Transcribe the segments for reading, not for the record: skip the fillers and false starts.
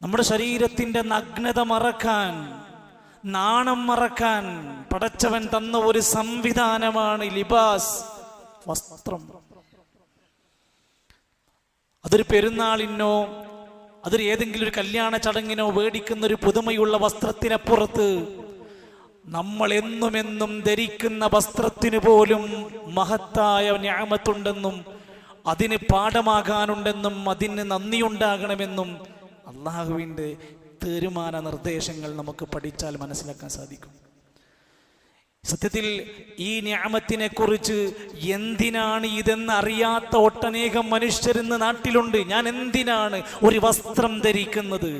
നമ്മുടെ ശരീരത്തിന്റെ നഗ്നത മറക്കാൻ, നാണം മറക്കാൻ പടച്ചവൻ തന്ന ഒരു സംവിധാനമാണ് ലിബാസ്, വസ്ത്രം. അതൊരു പെരുന്നാളിനോ അതൊരു ഏതെങ്കിലും ഒരു കല്യാണ ചടങ്ങിനോ മേടിക്കുന്ന ഒരു പുതുമയുള്ള വസ്ത്രത്തിനപ്പുറത്ത് നമ്മൾ എന്നുമെന്നും ധരിക്കുന്ന വസ്ത്രത്തിന് പോലും മഹത്തായ നിഅമത്തുണ്ടെന്നും അതിന് പാഠമാകാനുണ്ടെന്നും അതിന് നന്ദിയുണ്ടാകണമെന്നും അള്ളാഹുവിൻ്റെ തീരുമാന നിർദ്ദേശങ്ങൾ നമുക്ക് പഠിച്ചാൽ മനസ്സിലാക്കാൻ സാധിക്കും. സത്യത്തിൽ ഈ നിഅമത്തിനെ കുറിച്ച് എന്തിനാണ് ഇതെന്ന് അറിയാത്ത ഒട്ടനേകം മനുഷ്യരിന്ന് നാട്ടിലുണ്ട്. ഞാൻ എന്തിനാണ് ഒരു വസ്ത്രം ധരിക്കുന്നത്?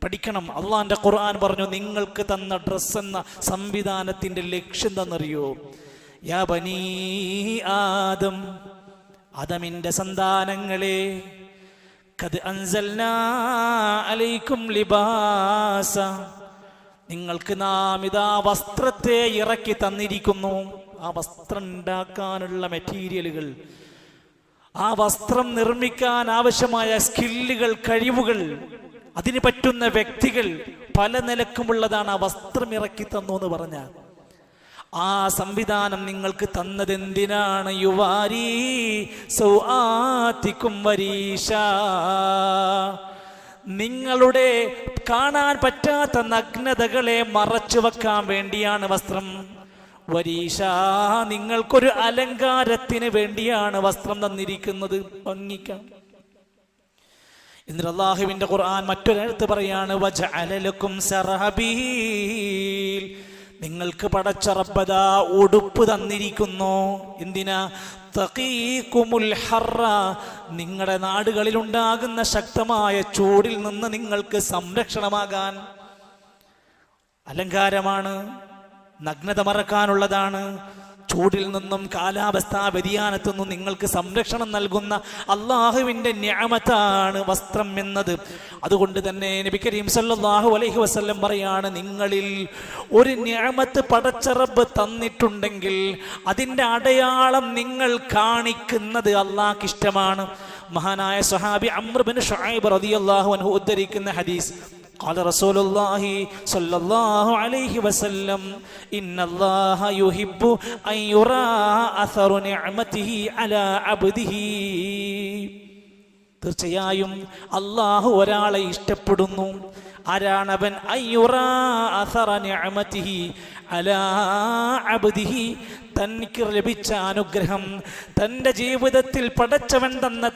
പഠിക്കണം. അള്ളാന്റെ ഖുർആൻ പറഞ്ഞു, നിങ്ങൾക്ക് തന്ന ഡ്രസ് എന്ന സംവിധാനത്തിന്റെ ലക്ഷ്യം എന്താണെന്നറിയോ? യാ ബനീ ആദം, ആദമിന്റെ സന്താനങ്ങളെ, ഖദ് അൻസൽനാ അലൈക്കും ലിബാസ, നിങ്ങൾക്ക് നാം ഇതാ വസ്ത്രത്തെ ഇറക്കി തന്നിരിക്കുന്നു. ആ വസ്ത്രം ഉണ്ടാക്കാനുള്ള മെറ്റീരിയലുകൾ, ആ വസ്ത്രം നിർമ്മിക്കാൻ ആവശ്യമായ സ്കില്ലുകൾ, കഴിവുകൾ, അതിന് പറ്റുന്ന വ്യക്തികൾ പല നിലക്കുമുള്ളതാണ്. ആ വസ്ത്രം ഇറക്കി തന്നു എന്ന് പറഞ്ഞാൽ ആ സംവിധാനം നിങ്ങൾക്ക് തന്നതെന്തിനാണ്? യുവാരി സൗആതികും വരീഷ, നിങ്ങളുടെ കാണാൻ പറ്റാത്ത നഗ്നതകളെ മറച്ചു വെക്കാൻ വേണ്ടിയാണ് വസ്ത്രം. വരീഷ, നിങ്ങൾക്കൊരു അലങ്കാരത്തിന് വേണ്ടിയാണ് വസ്ത്രം തന്നിരിക്കുന്നത്, ഭംഗിക്കാൻ. എന്നിട്ട് അല്ലാഹുവിന്റെ ഖുർആൻ മറ്റൊരിടത്ത് പറയാണ്, വജഅല ലക്കും സറഹബീൽ, നിങ്ങൾക്ക് പടച്ച റബ്ബദാ ഉടുപ്പ് തന്നിരിക്കുന്നു. എന്തിനാ? തഖീകുമുൽ ഹർറ, നിങ്ങളുടെ നാടുകളിൽ ഉണ്ടാകുന്ന ശക്തമായ ചൂടിൽ നിന്ന് നിങ്ങൾക്ക് സംരക്ഷണമാകാൻ. അലങ്കാരമാണ്, നഗ്നത മറക്കാനുള്ളതാണ്. ചൂടിൽ നിന്നും കാലാവസ്ഥാ വ്യതിയാനത്തു നിന്നും നിങ്ങൾക്ക് സംരക്ഷണം നൽകുന്ന അള്ളാഹുവിൻ്റെ നിഅമത്താണ് വസ്ത്രം എന്നത്. അതുകൊണ്ട് തന്നെ നബി കരീം സല്ലല്ലാഹു അലൈഹി വസല്ലം പറയാണ്, നിങ്ങളിൽ ഒരു നിഅമത്ത് പടച്ച റബ്ബ് തന്നിട്ടുണ്ടെങ്കിൽ അതിൻ്റെ അടയാളം നിങ്ങൾ കാണിക്കുന്നത് അള്ളാഹ്ക്ക് ഇഷ്ടമാണ്. മഹാനായ സ്വഹാബി അംർ ബിൻ ശുഐബ് റളിയല്ലാഹു അൻഹു ഉദ്ധരിക്കുന്ന ഹദീസ്, قال رسول الله صلى الله عليه وسلم إن الله يحب أن يرى أثر نعمته على عبده. തീർച്ചയായും അല്ലാഹു ഒരാളെ ഇഷ്ടപ്പെടുന്നു. ആരാണവൻ? അയ്യുറാ അഥറ നിഅമതിഹി അലാ അബ്ദിഹി, തനിക്ക് ലഭിച്ച അനുഗ്രഹം, തൻ്റെ ജീവിതത്തിൽ പടച്ചവൻ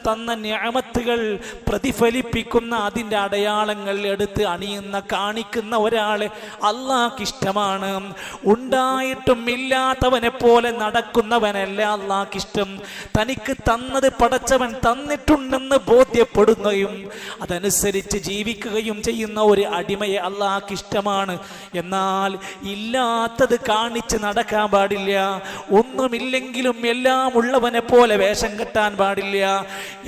തന്ന നിഅമത്തുകൾ പ്രതിഫലിപ്പിക്കുന്ന അതിൻ്റെ അടയാളങ്ങൾ എടുത്ത് അണിയുന്ന കാണിക്കുന്ന ഒരാളെ അള്ളാഹ്ക്ക് ഇഷ്ടമാണ്. ഉണ്ടായിട്ടും ഇല്ലാത്തവനെ പോലെ നടക്കുന്നവനല്ല അള്ളാഹ്ക്ക് ഇഷ്ടം. തനിക്ക് തന്നത് പടച്ചവൻ തന്നിട്ടുണ്ടെന്ന് ബോധ്യപ്പെടുകയും അതനുസരിച്ച് ജീവിക്കുകയും ചെയ്യുന്ന ഒരു അടിമയെ അള്ളാഹ്ക്ക് ഇഷ്ടമാണ്. എന്നാൽ ഇല്ലാത്തത് കാണിച്ച് നടക്കാൻ പാടില്ല. ഒന്നുമില്ലെങ്കിലും എല്ലാം ഉള്ളവനെ പോലെ വേഷം കെട്ടാൻ പാടില്ല.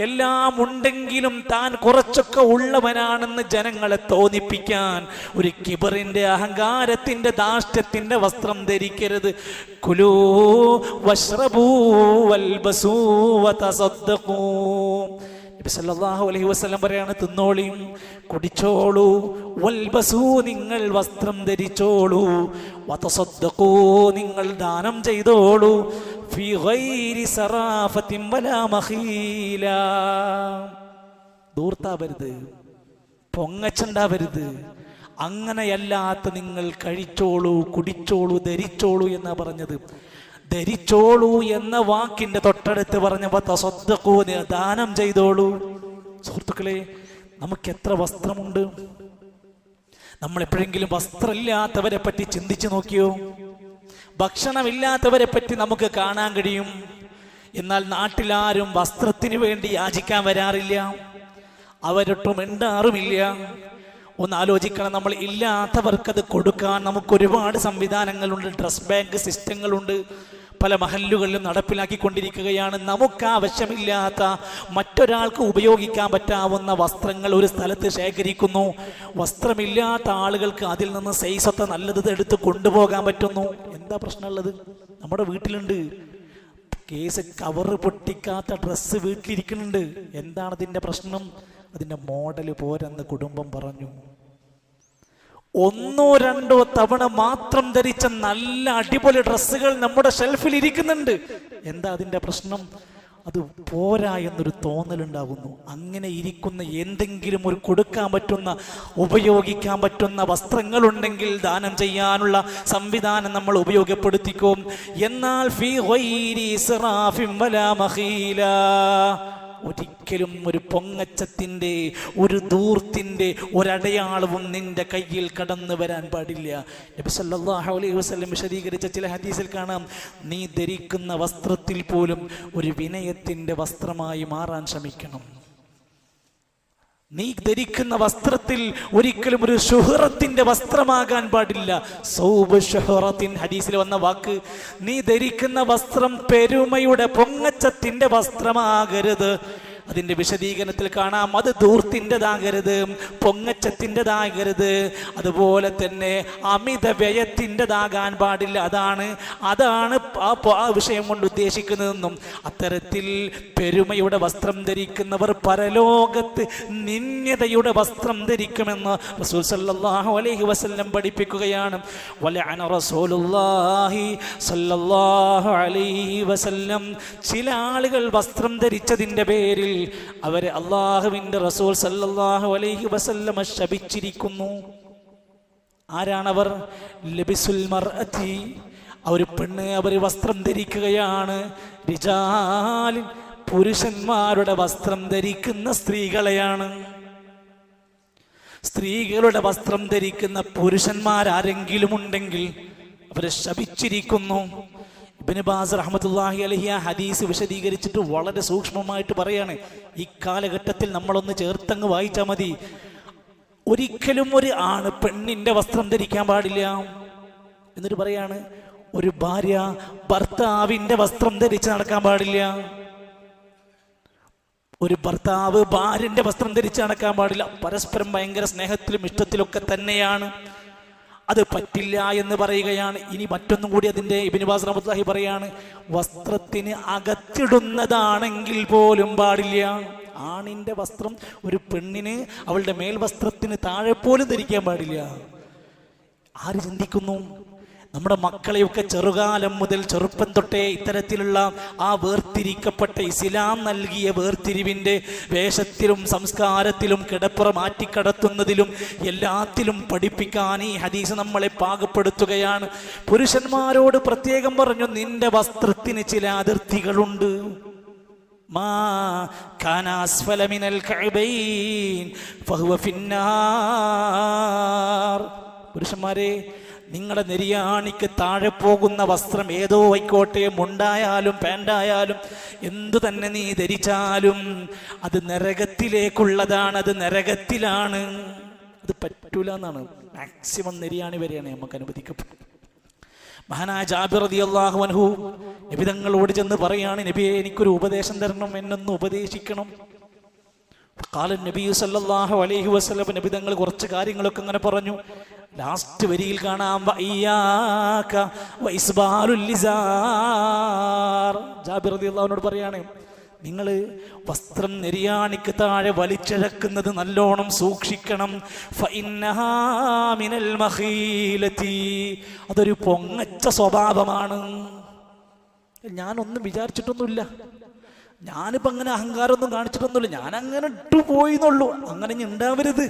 എല്ലാം ഉണ്ടെങ്കിലും താൻ കുറച്ചൊക്കെ ഉള്ളവനാണെന്ന് ജനങ്ങളെ തോന്നിപ്പിക്കാൻ ഒരു കിബറിന്റെ, അഹങ്കാരത്തിന്റെ, ധാർഷ്ട്യത്തിന്റെ വസ്ത്രം ധരിക്കരുത്. കുലൂ വശ്റബൂ വൽബസൂ വതസദ്ദഖൂ. നബി സല്ലല്ലാഹു അലൈഹി വസല്ലം പറയാണ്, തിന്നോളിയും കുടിച്ചോളൂ, വൽബസൂ, നിങ്ങൾ വസ്ത്രം ധരിച്ചോളൂ, വതസദ്ദഖൂ, നിങ്ങൾ ദാനം ചെയ്തോളൂ, ഫീ ഗൈരി സറാഫത്തിൻ വലാ മഖീല, ദൂർത്താവരുത്, പൊങ്ങച്ചുണ്ടാവരുത്. അങ്ങനെയല്ലാത്ത നിങ്ങൾ കഴിച്ചോളൂ, കുടിച്ചോളൂ, ധരിച്ചോളൂ എന്നാ പറഞ്ഞത്. ധരിച്ചോളൂ എന്ന വാക്കിന്റെ തൊട്ടടുത്ത് പറഞ്ഞപ്പോ തസദ്ദഖൂ, ദാനം ചെയ്തോളൂ. സുഹൃത്തുക്കളെ, നമുക്ക് എത്ര വസ്ത്രമുണ്ട്? നമ്മൾ എപ്പോഴെങ്കിലും വസ്ത്രമില്ലാത്തവരെ പറ്റി ചിന്തിച്ചു നോക്കിയോ? ഭക്ഷണമില്ലാത്തവരെ പറ്റി നമുക്ക് കാണാൻ കഴിയും. എന്നാൽ നാട്ടിലാരും വസ്ത്രത്തിന് വേണ്ടി യാചിക്കാൻ വരാറില്ല, അവരൊട്ടും മിണ്ടാറുമില്ല. ഒന്ന് ആലോചിക്കണം, നമ്മൾ ഇല്ലാത്തവർക്കത് കൊടുക്കാൻ നമുക്ക് ഒരുപാട് സംവിധാനങ്ങളുണ്ട്, ഡ്രസ് ബാങ്ക് സിസ്റ്റങ്ങളുണ്ട്, പല മഹല്ലുകളിലും നടപ്പിലാക്കിക്കൊണ്ടിരിക്കുകയാണ്. നമുക്ക് ആവശ്യമില്ലാത്ത മറ്റൊരാൾക്ക് ഉപയോഗിക്കാൻ പറ്റാവുന്ന വസ്ത്രങ്ങൾ ഒരു സ്ഥലത്ത് ശേഖരിക്കുന്നു. വസ്ത്രമില്ലാത്ത ആളുകൾക്ക് അതിൽ നിന്ന് സൈസൊക്കെ നല്ലത് എടുത്ത് കൊണ്ടുപോകാൻ പറ്റുന്നു. എന്താ പ്രശ്നമുള്ളത്? നമ്മുടെ വീട്ടിലുണ്ട് കേസ്, കവറ് പൊട്ടിക്കാത്ത ഡ്രസ്സ് വീട്ടിലിരിക്കുന്നുണ്ട്. എന്താണ് ഇതിൻ്റെ പ്രശ്നം? അതിൻ്റെ മോഡൽ പോരെന്ന് കുടുംബം പറഞ്ഞു. 1-2 തവണ മാത്രം ധരിച്ച നല്ല അടിപൊളി ഡ്രസ്സുകൾ നമ്മുടെ ഷെൽഫിൽ ഇരിക്കുന്നുണ്ട്. എന്താ അതിൻ്റെ പ്രശ്നം? അത് പോരാ എന്നൊരു തോന്നലുണ്ടാകുന്നു. അങ്ങനെ ഇരിക്കുന്ന എന്തെങ്കിലും ഒരു കൊടുക്കാൻ പറ്റുന്ന, ഉപയോഗിക്കാൻ പറ്റുന്ന വസ്ത്രങ്ങളുണ്ടെങ്കിൽ ദാനം ചെയ്യാനുള്ള സംവിധാനം നമ്മൾ ഉപയോഗപ്പെടുത്തിക്കും. എന്നാൽ ഫീ ഗൈരി ഇസ്റാഫിൻ വലാ മഖീല, ഒരിക്കലും ഒരു പൊങ്ങച്ചത്തിൻ്റെ, ഒരു ദൂർത്തിൻ്റെ ഒരടയാളവും നിന്റെ കയ്യിൽ കടന്നു വരാൻ പാടില്ല. നബി സല്ലല്ലാഹു അലൈഹി വസല്ലം വിശദീകരിച്ച ചില ഹദീസിൽ കാണാം, നീ ധരിക്കുന്ന വസ്ത്രത്തിൽ പോലും ഒരു വിനയത്തിൻ്റെ വസ്ത്രമായി മാറാൻ ശ്രമിക്കണം. നീ ധരിക്കുന്ന വസ്ത്രത്തിൽ ഒരിക്കലും ഒരു ശുഹ്റത്തിന്റെ വസ്ത്രമാകാൻ പാടില്ല. സൗബ് ശുഹ്റത്തിൻ, ഹദീസിൽ വന്ന വാക്ക്. നീ ധരിക്കുന്ന വസ്ത്രം പെരുമയുടെ, പൊങ്ങച്ചത്തിന്റെ വസ്ത്രമാകരുത്. അതിന്റെ വിശദീകരണത്തിൽ കാണാം, അത് ധൂർത്തിൻ്റെതാകരുത്, പൊങ്ങച്ചത്തിൻ്റെതാകരുത്, അതുപോലെ തന്നെ അമിത വ്യയത്തിൻ്റെതാകാൻ പാടില്ല. അതാണ് ആ വിഷയം കൊണ്ട് ഉദ്ദേശിക്കുന്നതെന്നും, അത്തരത്തിൽ പെരുമയുടെ വസ്ത്രം ധരിക്കുന്നവർ പരലോകത്ത് നിന്ദ്യതയുടെ വസ്ത്രം ധരിക്കുമെന്ന് റസൂൽ സല്ലല്ലാഹു അലൈഹി വസല്ലം പഠിപ്പിക്കുകയാണ്. വലഅന റസൂലുള്ളാഹി സല്ലല്ലാഹു അലൈഹി വസല്ലം, ചില ആളുകൾ വസ്ത്രം ധരിച്ചതിൻ്റെ പേരിൽ അവരെ അല്ലാഹുവിൻ്റെ റസൂൽ സല്ലല്ലാഹു അലൈഹി വസല്ലം ശപിച്ചിരിക്കുന്നു. ആരാണവർ? ലബിസുൽ മർഅതി, ഒരു പെണ്ണ് അവർ വസ്ത്രം ധരിക്കുകയാണ്. റിജാലിൻ, പുരുഷന്മാരുടെ വസ്ത്രം ധരിക്കുന്ന സ്ത്രീകളെയാണ്. സ്ത്രീകളുടെ വസ്ത്രം ധരിക്കുന്ന പുരുഷന്മാരാരെങ്കിലും ഉണ്ടെങ്കിൽ അവരെ ശപിച്ചിരിക്കുന്നു. ഇബ്നു ബാസ് റഹ്മത്തുള്ളാഹി അലൈഹി ആ ഹദീസ് വിശദീകരിച്ചിട്ട് വളരെ സൂക്ഷ്മമായിട്ട് പറയാണ്. ഈ കാലഘട്ടത്തിൽ നമ്മളൊന്ന് ചേർത്തങ്ങ് വായിച്ചാൽ മതി. ഒരിക്കലും ഒരു ആണ് പെണ്ണിന്റെ വസ്ത്രം ധരിക്കാൻ പാടില്ല. എന്നിട്ട് പറയാണ്, ഒരു ഭാര്യ ഭർത്താവിന്റെ വസ്ത്രം ധരിച്ച് നടക്കാൻ പാടില്ല. ഒരു ഭർത്താവ് ഭാര്യന്റെ വസ്ത്രം ധരിച്ച് നടക്കാൻ പാടില്ല. പരസ്പരം ഭയങ്കര സ്നേഹത്തിലും ഇഷ്ടത്തിലൊക്കെ തന്നെയാണ്. അത് പറ്റില്ല എന്ന് പറയുകയാണ്. ഇനി മറ്റൊന്നും കൂടി അതിൻ്റെ ഇബ്നു ബാസ് റഹ്മത്തുള്ളാഹി പറയാണ്, വസ്ത്രത്തിന് അകത്തിടുന്നതാണെങ്കിൽ പോലും പാടില്ല. ആണിൻ്റെ വസ്ത്രം ഒരു പെണ്ണിന് അവളുടെ മേൽവസ്ത്രത്തിന് താഴെ പോലും ധരിക്കാൻ പാടില്ല. ആര് ചിന്തിക്കുന്നു? നമ്മുടെ മക്കളെയൊക്കെ ചെറുകാലം മുതൽ, ചെറുപ്പം തൊട്ടേ ഇത്തരത്തിലുള്ള ആ വേർതിരിക്കപ്പെട്ട ഇസ്ലാം നൽകിയ വേർതിരിവിൻ്റെ വേഷത്തിലും സംസ്കാരത്തിലും കിടപ്പുറ മാറ്റിക്കടത്തുന്നതിലും എല്ലാത്തിലും പഠിപ്പിക്കാൻ ഈ ഹദീസ് നമ്മളെ പാകപ്പെടുത്തുകയാണ്. പുരുഷന്മാരോട് പ്രത്യേകം പറഞ്ഞു, നിന്റെ വസ്ത്രത്തിന് ചില അതിർത്തികളുണ്ട്. മാ കാന അസ്ഫല മിനൽ കഅബൈൻ ഫഹുവ ഫിന്നാർ. പുരുഷന്മാരെ, നിങ്ങളുടെ നെരിയാണിക്ക് താഴെ പോകുന്ന വസ്ത്രം ഏതോ ആയിക്കോട്ടെ, മുണ്ടായാലും പാൻ്റായാലും എന്തു തന്നെ നീ ധരിച്ചാലും അത് നരകത്തിലേക്കുള്ളതാണ്, അത് നരകത്തിലാണ്. അത് പറ്റൂല എന്നാണ്. മാക്സിമം നെരിയാണി വരെയാണ് നമുക്ക് അനുവദിക്കപ്പെട്ടത്. മഹാനായ ജാബിർ റളിയല്ലാഹു അൻഹു നബി തങ്ങളോട് ചെന്ന് പറയാണ്, നബിയെ, എനിക്കൊരു ഉപദേശം തരണം, എന്നൊന്ന് ഉപദേശിക്കണം. ഖാല നബി സല്ലല്ലാഹു അലൈഹി വസല്ലം, നബി തങ്ങൾ കുറച്ച് കാര്യങ്ങളൊക്കെ അങ്ങനെ പറഞ്ഞു. ലാസ്റ്റ് വരിയിൽ കാണാം, വഇയ്യാക വഇസ്ബാലുൽ ലിസാർ. ജാബിർ റളിയല്ലാഹുവിനോട് പറയാണ്, നിങ്ങൾ വസ്ത്രം നെരിയാണിക്ക് താഴെ വലിച്ചിഴക്കുന്നത് നല്ലോണം സൂക്ഷിക്കണം. ഫഇന്നഹാ മിനൽ മഖീലതി, അതൊരു പൊങ്ങച്ച സ്വഭാവമാണ്. ഞാനൊന്നും വിചാരിച്ചിട്ടൊന്നുമില്ല, ഞാനിപ്പോൾ അങ്ങനെ അഹങ്കാരമൊന്നും കാണിച്ചിട്ടൊന്നുമില്ല, ഞാൻ അങ്ങനെ ഇട്ടു പോയിന്നുള്ളൂ. അങ്ങനെ ഉണ്ടാവരുത്,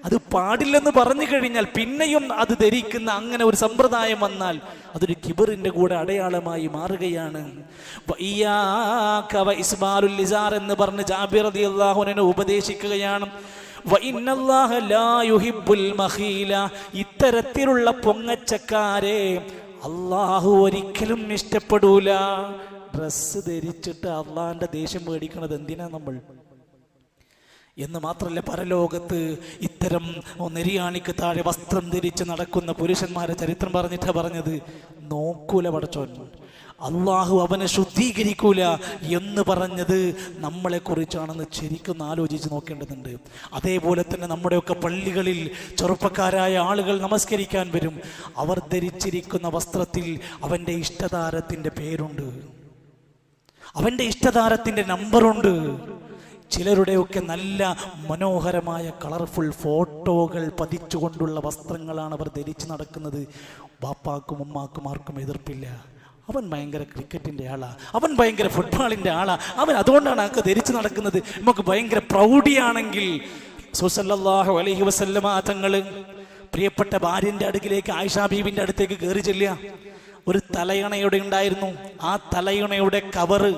അത് പാടില്ലെന്ന് പറഞ്ഞു കഴിഞ്ഞാൽ പിന്നെയും അത് ധരിക്കുന്ന അങ്ങനെ ഒരു സമ്പ്രദായം വന്നാൽ അതൊരു കിബറിന്റെ കൂടെ അടയാളമായി മാറുകയാണ്. എന്ന് പറഞ്ഞ് ജാബിർ റളിയല്ലാഹു അൻഹു ഉപദേശിക്കുകയാണ്. ഇത്തരത്തിലുള്ള പൊങ്ങച്ചക്കാരെ അള്ളാഹു ഒരിക്കലും ഇഷ്ടപ്പെടൂല. ഡ്രസ്സ് ധരിച്ചിട്ട് അള്ളാഹിന്റെ ദേഷ്യം മേടിക്കണത് എന്തിനാ നമ്മൾ? എന്ന് മാത്രമല്ല, പരലോകത്ത് ഇത്തരം നെരിയാണിക്ക് താഴെ വസ്ത്രം ധരിച്ച് നടക്കുന്ന പുരുഷന്മാരെ ചരിത്രം പറഞ്ഞിട്ടാ പറഞ്ഞത്, നോക്കൂല പടച്ചോൻ, അള്ളാഹു അവനെ ശുദ്ധീകരിക്കൂല എന്ന് പറഞ്ഞത് നമ്മളെ കുറിച്ചാണെന്ന് ശരിക്കും ആലോചിച്ച് നോക്കേണ്ടതുണ്ട്. അതേപോലെ തന്നെ നമ്മുടെയൊക്കെ പള്ളികളിൽ ചെറുപ്പക്കാരായ ആളുകൾ നമസ്കരിക്കാൻ വരും. അവർ ധരിച്ചിരിക്കുന്ന വസ്ത്രത്തിൽ അവൻ്റെ ഇഷ്ടതാരത്തിൻ്റെ പേരുണ്ട്, അവൻ്റെ ഇഷ്ടതാരത്തിൻ്റെ നമ്പറുണ്ട്. ചിലരുടെയൊക്കെ നല്ല മനോഹരമായ കളർഫുൾ ഫോട്ടോകൾ പതിച്ചുകൊണ്ടുള്ള വസ്ത്രങ്ങളാണ് അവർ ധരിച്ചു നടക്കുന്നത്. ബാപ്പാക്കും ഉമ്മാക്കും ആർക്കും എതിർപ്പില്ല. അവൻ ഭയങ്കര ക്രിക്കറ്റിൻ്റെ ആളാ, അവൻ ഭയങ്കര ഫുട്ബോളിൻ്റെ ആളാ, അവൻ അതുകൊണ്ടാണ് അതൊക്കെ ധരിച്ചു നടക്കുന്നത്. നമുക്ക് ഭയങ്കര പ്രൗഢിയാണെങ്കിൽ സല്ലല്ലാഹു അലൈഹി വസല്ലമ തങ്ങള് പ്രിയപ്പെട്ട ഭാര്യന്റെ അടുക്കിലേക്ക് ആയിഷ ബീവിന്റെ അടുത്തേക്ക് കയറി ചെല്ലുക. ഒരു തലയണയുടെ ഉണ്ടായിരുന്നു. ആ തലയണയുടെ കവറ്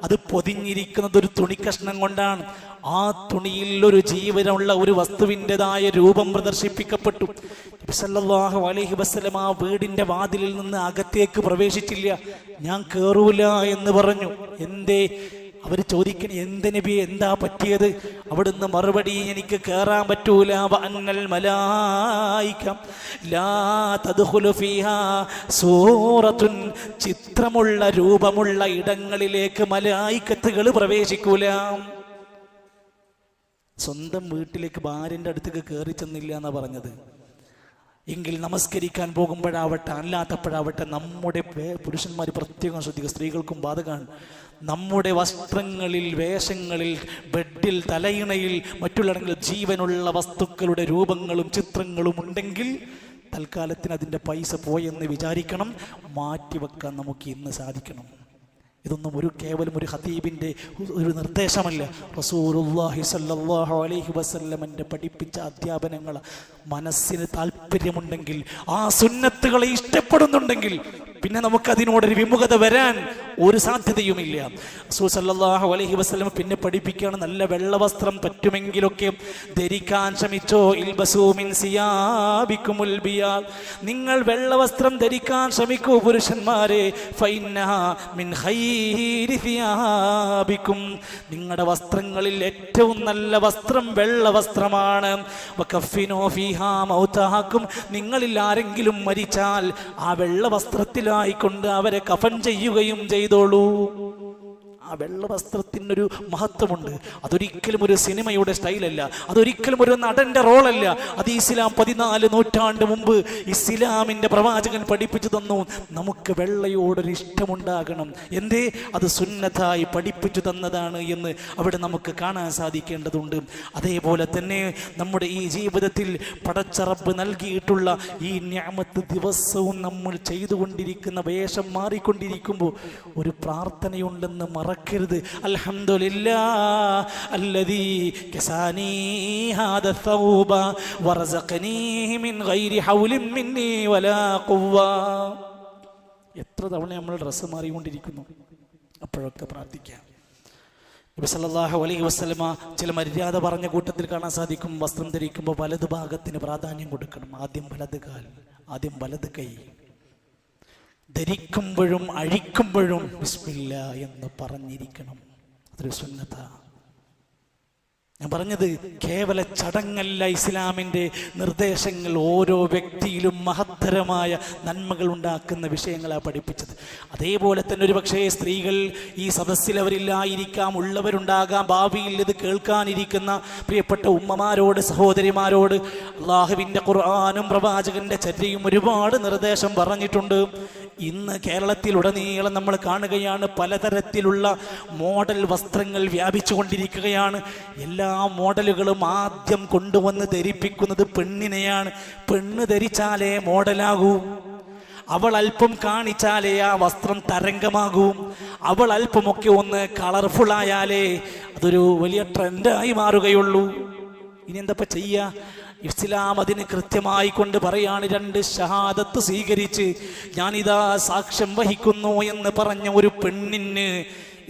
അത് പൊതിഞ്ഞിരിക്കുന്നത് ഒരു തുണിക്കഷ്ണം കൊണ്ടാണ്. ആ തുണിയിൽ ഒരു ജീവനുള്ള ഒരു വസ്തുവിൻ്റെതായ രൂപം പ്രദർശിപ്പിക്കപ്പെട്ടു. നബി സല്ലല്ലാഹു അലൈഹി വസല്ലം ആ വീടിന്റെ വാതിലിൽ നിന്ന് അകത്തേക്ക് പ്രവേശിച്ചില്ല. ഞാൻ കേറൂല എന്ന് പറഞ്ഞു. എന്തേ? അവർ ചോദിക്കണേ, എന്ത് നബിയെ, എന്താ പറ്റിയത്? അവിടുന്ന് മറുപടി, എനിക്ക് കയറാൻ പറ്റൂല. വഅന്നൽ മലായിക ലാ തദ്ഖുലു ഫീഹാ സൂറത്തുൻ, ചിത്രമുള്ള രൂപമുള്ള ഇടങ്ങളിലേക്ക് മലായികത്തുകൾ പ്രവേശിക്കൂല. സ്വന്തം വീട്ടിലേക്ക് ഭാര്യന്റെ അടുത്തേക്ക് കയറി ചെന്നില്ല എന്നാ പറഞ്ഞത്. എങ്കിൽ നമസ്കരിക്കാൻ പോകുമ്പോഴാവട്ടെ അല്ലാത്തപ്പോഴാവട്ടെ നമ്മുടെ പുരുഷന്മാർ പ്രത്യേകം ശ്രദ്ധിക്കുക, സ്ത്രീകൾക്കും ബാധകമാണ്. നമ്മുടെ വസ്ത്രങ്ങളിൽ, വേഷങ്ങളിൽ, ബെഡിൽ, തലയിണയിൽ, മറ്റുള്ളിടങ്ങളിൽ ജീവനുള്ള വസ്തുക്കളുടെ രൂപങ്ങളും ചിത്രങ്ങളും ഉണ്ടെങ്കിൽ തൽക്കാലത്തിന് അതിൻ്റെ പൈസ പോയെന്ന് വിചാരിക്കണം. മാറ്റിവെക്കാൻ നമുക്ക് ഇന്ന് സാധിക്കണം. ഇതൊന്നും കേവലം ഒരു ഖതീബിൻ്റെ ഒരു നിർദ്ദേശമല്ല. റസൂലുള്ളാഹി സ്വല്ലല്ലാഹു അലൈഹി വസല്ലമന്റെ പഠിപ്പിച്ച അധ്യാപനങ്ങൾ മനസ്സിന് താല്പര്യമുണ്ടെങ്കിൽ, ആ സുന്നത്തുകളെ ഇഷ്ടപ്പെടുന്നുണ്ടെങ്കിൽ പിന്നെ നമുക്കതിനോടൊരു വിമുഖത വരാൻ ഒരു സാധ്യതയുമില്ല. റസൂൽ സല്ലല്ലാഹു അലൈഹി വസല്ലം പിന്നെ പഠിപ്പിക്കുകയാണ്, നല്ല വെള്ള വസ്ത്രം പറ്റുമെങ്കിലൊക്കെ ധരിക്കാൻ ശ്രമിച്ചോ. ഇൽബസൂ മിൻ സിയാബിക്കുമുൽ ബിയാദ്, നിങ്ങൾ വെള്ള വസ്ത്രം ധരിക്കാൻ ശ്രമിക്കൂ പുരുഷന്മാരെ. ഫഇന്നഹാ മിൻ ഖൈരി സിയാബിക്കും, നിങ്ങളുടെ വസ്ത്രങ്ങളിൽ ഏറ്റവും നല്ല വസ്ത്രം വെള്ള വസ്ത്രമാണ്. വകഫിനൂ ഫീഹാ മൗതാക്കും, നിങ്ങളിൽ ആരെങ്കിലും മരിച്ചാൽ ആ വെള്ള വസ്ത്രത്തിലായിക്കൊണ്ട് അവരെ കഫൻ ചെയ്യുകയും ചെയ്തോളൂ. ആ വെള്ള വസ്ത്രത്തിനൊരു മഹത്വമുണ്ട്. അതൊരിക്കലും ഒരു സിനിമയുടെ സ്റ്റൈലല്ല, അതൊരിക്കലും ഒരു നടന്റെ റോളല്ല. അത് ഇസ്ലാം 14 നൂറ്റാണ്ട് മുമ്പ് ഇസ്ലാമിന്റെ പ്രവാചകൻ പഠിപ്പിച്ചു തന്നു. നമുക്ക് വെള്ളയോടൊരു ഇഷ്ടമുണ്ടാകണം. എന്തേ? അത് സുന്നത്തായി പഠിപ്പിച്ചു തന്നതാണ് എന്ന് അവിടെ നമുക്ക് കാണാൻ സാധിക്കേണ്ടതുണ്ട്. അതേപോലെ തന്നെ നമ്മുടെ ഈ ജീവിതത്തിൽ പടച്ച റബ്ബ് നൽകിയിട്ടുള്ള ഈ നിഅമത്ത് ദിവസവും നമ്മൾ ചെയ്തുകൊണ്ടിരിക്കുന്ന വേഷം മാറിക്കൊണ്ടിരിക്കുമ്പോൾ ഒരു പ്രാർത്ഥനയുണ്ടെന്ന് മറക്കരുത്. അൽഹംദുലില്ലാഹ് അല്ലദീ കസാനി ഹാദ തൗബ വറസഖനീഹി മിൻ ഗൈരി ഹൗലിൻ മിന്നി വലാ ഖുവ്വ. എത്ര തവണ നമ്മൾ ഡ്രസ്സ് മാറിക്കൊണ്ടിരിക്കുന്നു, അപ്പോഴൊക്കെ പ്രാർത്ഥിക്കാം. നബി സല്ലല്ലാഹു അലൈഹി വസല്ലമ ചില മര്യാദ പറഞ്ഞ കൂട്ടത്തിൽ കാണാൻ സാധിക്കും, വസ്ത്രം ധരിക്കുമ്പോൾ വലതു ഭാഗത്തിന് പ്രാധാന്യം കൊടുക്കണം. ആദ്യം വലത് കാൽ, ആദ്യം വലത് കൈ. ധരിക്കുമ്പോഴും അഴിക്കുമ്പോഴും ബിസ്മില്ലാ എന്ന് പറഞ്ഞിരിക്കണം. അതൊരു സുന്നത്താ. ഞാൻ പറഞ്ഞത് കേവല ചടങ്ങല്ല. ഇസ്ലാമിൻ്റെ നിർദ്ദേശങ്ങൾ ഓരോ വ്യക്തിയിലും മഹത്തരമായ നന്മകൾ ഉണ്ടാക്കുന്ന വിഷയങ്ങളാണ് പഠിപ്പിച്ചത്. അതേപോലെ തന്നെ ഒരു പക്ഷേ സ്ത്രീകൾ ഈ സദസ്സിൽ അവരില്ലായിരിക്കാം, ഉള്ളവരുണ്ടാകാം. ഭാവിയിൽ ഇത് കേൾക്കാനിരിക്കുന്ന പ്രിയപ്പെട്ട ഉമ്മമാരോട്, സഹോദരിമാരോട് അള്ളാഹുവിൻ്റെ ഖുർആനും പ്രവാചകന്റെ ചര്യയും ഒരുപാട് നിർദ്ദേശം പറഞ്ഞിട്ടുണ്ട്. ഇന്ന് കേരളത്തിലുടനീളം നമ്മൾ കാണുകയാണ്, പലതരത്തിലുള്ള മോഡൽ വസ്ത്രങ്ങൾ വ്യാപിച്ചു കൊണ്ടിരിക്കുകയാണ്. എല്ലാ മോഡലുകളും ആദ്യം കൊണ്ടുവന്ന് ധരിപ്പിക്കുന്നത് പെണ്ണിനെയാണ്. പെണ്ണ് ധരിച്ചാലേ മോഡലാകൂ. അവൾ അല്പം കാണിച്ചാലേ ആ വസ്ത്രം തരംഗമാകൂ. അവൾ അല്പമൊക്കെ ഒന്ന് കളർഫുൾ ആയാലേ അതൊരു വലിയ ട്രെൻഡായി മാറുകയുള്ളൂ. ഇനി എന്താ ചെയ്യാ? ഇസ്ലാം അതിന് കൃത്യമായി കൊണ്ട് പറയാണ്, 2 ഷഹാദത്ത് സ്വീകരിച്ച് ഞാനിതാ സാക്ഷ്യം വഹിക്കുന്നു എന്ന് പറഞ്ഞ ഒരു പെണ്ണിന്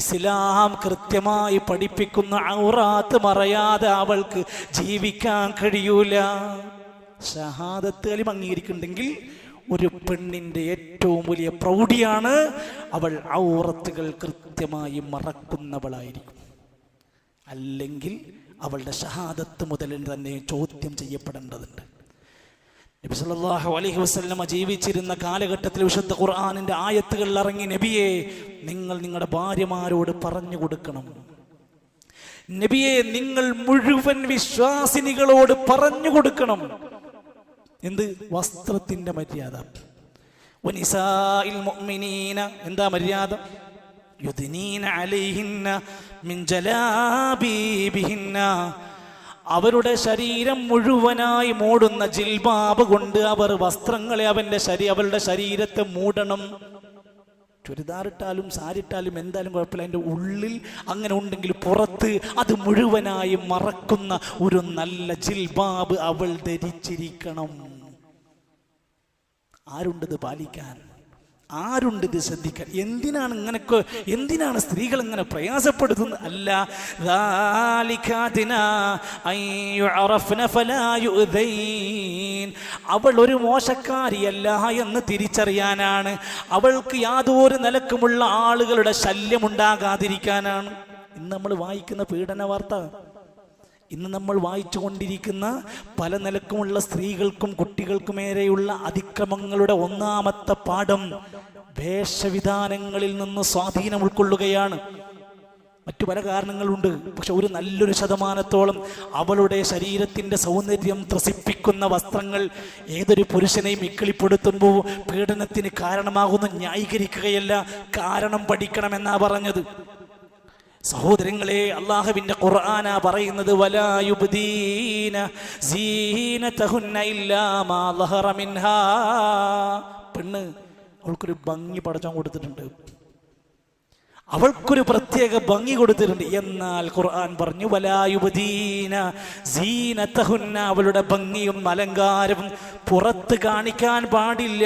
ഇസ്ലാം കൃത്യമായി പഠിപ്പിക്കുന്ന ഔറാത്ത് മറയാതെ അവൾക്ക് ജീവിക്കാൻ കഴിയൂല. ഷഹാദത്ത് കലിമ അംഗീകരിക്കുന്നുണ്ടെങ്കിൽ ഒരു പെണ്ണിൻ്റെ ഏറ്റവും വലിയ പ്രൗഢിയാണ് അവൾ ഔറത്തുകൾ കൃത്യമായി മറക്കുന്നവളായിരിക്കും. അല്ലെങ്കിൽ അവളുടെ ഷഹാദത്ത് മുതൽ തന്നെ ചോദ്യം ചെയ്യപ്പെടേണ്ടതുണ്ട്. നബി സല്ലല്ലാഹു അലൈഹി വസല്ലമ ജീവിച്ചിരുന്ന കാലഘട്ടത്തിൽ വിശുദ്ധ ഖുർആനിന്റെ ആയത്തുകൾ ഇറങ്ങി. നബിയെ, നിങ്ങൾ നിങ്ങളുടെ ഭാര്യമാരോട് പറഞ്ഞു കൊടുക്കണം. നബിയെ, നിങ്ങൾ മുഴുവൻ വിശ്വാസിനികളോട് പറഞ്ഞു കൊടുക്കണം. എന്ത്? വസ്ത്രത്തിന്റെ മര്യാദ. വനിസാഇൽ മുഅ്മിനീന, എന്താ മര്യാദ? യുദ്നീന അലൈഹിന്ന മിൻ ജലാബീബിഹിന്ന, അവരുടെ ശരീരം മുഴുവനായി മൂടുന്ന ജിൽബാബ് കൊണ്ട് അവർ വസ്ത്രങ്ങളെ അവരുടെ ശരീരത്തെ മൂടണം. ചുരിദാറിട്ടാലും സാരിട്ടാലും എന്തായാലും കുഴപ്പമില്ല, അതിൻ്റെ ഉള്ളിൽ അങ്ങനെ ഉണ്ടെങ്കിൽ പുറത്ത് അത് മുഴുവനായി മറക്കുന്ന ഒരു നല്ല ജിൽബാബ് അവൾ ധരിച്ചിരിക്കണം. ആരുണ്ടത് പാലിക്കാൻ? ആരുണ്ട് ഇത് ശ്രദ്ധിക്കാൻ? എന്തിനാണ് സ്ത്രീകൾ ഇങ്ങനെ പ്രയാസപ്പെടുത്തുന്നത്? അല്ല, അവൾ ഒരു മോശക്കാരിയല്ല എന്ന് തിരിച്ചറിയാനാണ്, അവൾക്ക് യാതൊരു നിലക്കുമുള്ള ആളുകളുടെ ശല്യമുണ്ടാകാതിരിക്കാനാണ്. ഇന്ന് നമ്മൾ വായിക്കുന്ന പീഡന വാർത്ത, ഇന്ന് നമ്മൾ വായിച്ചു കൊണ്ടിരിക്കുന്ന പല നിലക്കുമുള്ള സ്ത്രീകൾക്കും കുട്ടികൾക്കുമേരെയുള്ള അതിക്രമങ്ങളുടെ ഒന്നാമത്തെ പാഠം വേഷവിധാനങ്ങളിൽ നിന്ന് സ്വാധീനം ഉൾക്കൊള്ളുകയാണ്. മറ്റു പല കാരണങ്ങളുണ്ട്, പക്ഷെ ഒരു നല്ലൊരു ശതമാനത്തോളം അവളുടെ ശരീരത്തിന്റെ സൗന്ദര്യം ത്രസിപ്പിക്കുന്ന വസ്ത്രങ്ങൾ ഏതൊരു പുരുഷനെയും ഇക്കിളിപ്പെടുത്തുമ്പോൾ പീഡനത്തിന് കാരണമാകുന്നു ന്യായീകരിക്കുകയല്ല, കാരണം പഠിക്കണമെന്നാ പറഞ്ഞത്. സഹോദരങ്ങളെ, അല്ലാഹുവിന്റെ ഖുർആനാ പറയുന്നത്, വലാ യുബ്ദീന സീനതഹുന്ന ഇല്ലാ മാ ളഹറ മിൻഹാ. പെണ്ണ്, അവൾക്കൊരു ഭംഗി പടച്ചാൻ കൊടുത്തിട്ടുണ്ട്, അവൾക്കൊരു പ്രത്യേക ഭംഗി കൊടുത്തിട്ടുണ്ട്. എന്നാൽ ഖുർആൻ പറഞ്ഞു, വലാ യുബ്ദീന സീനതഹുന്ന, അവളുടെ ഭംഗിയും അലങ്കാരവും പുറത്ത് കാണിക്കാൻ പാടില്ല.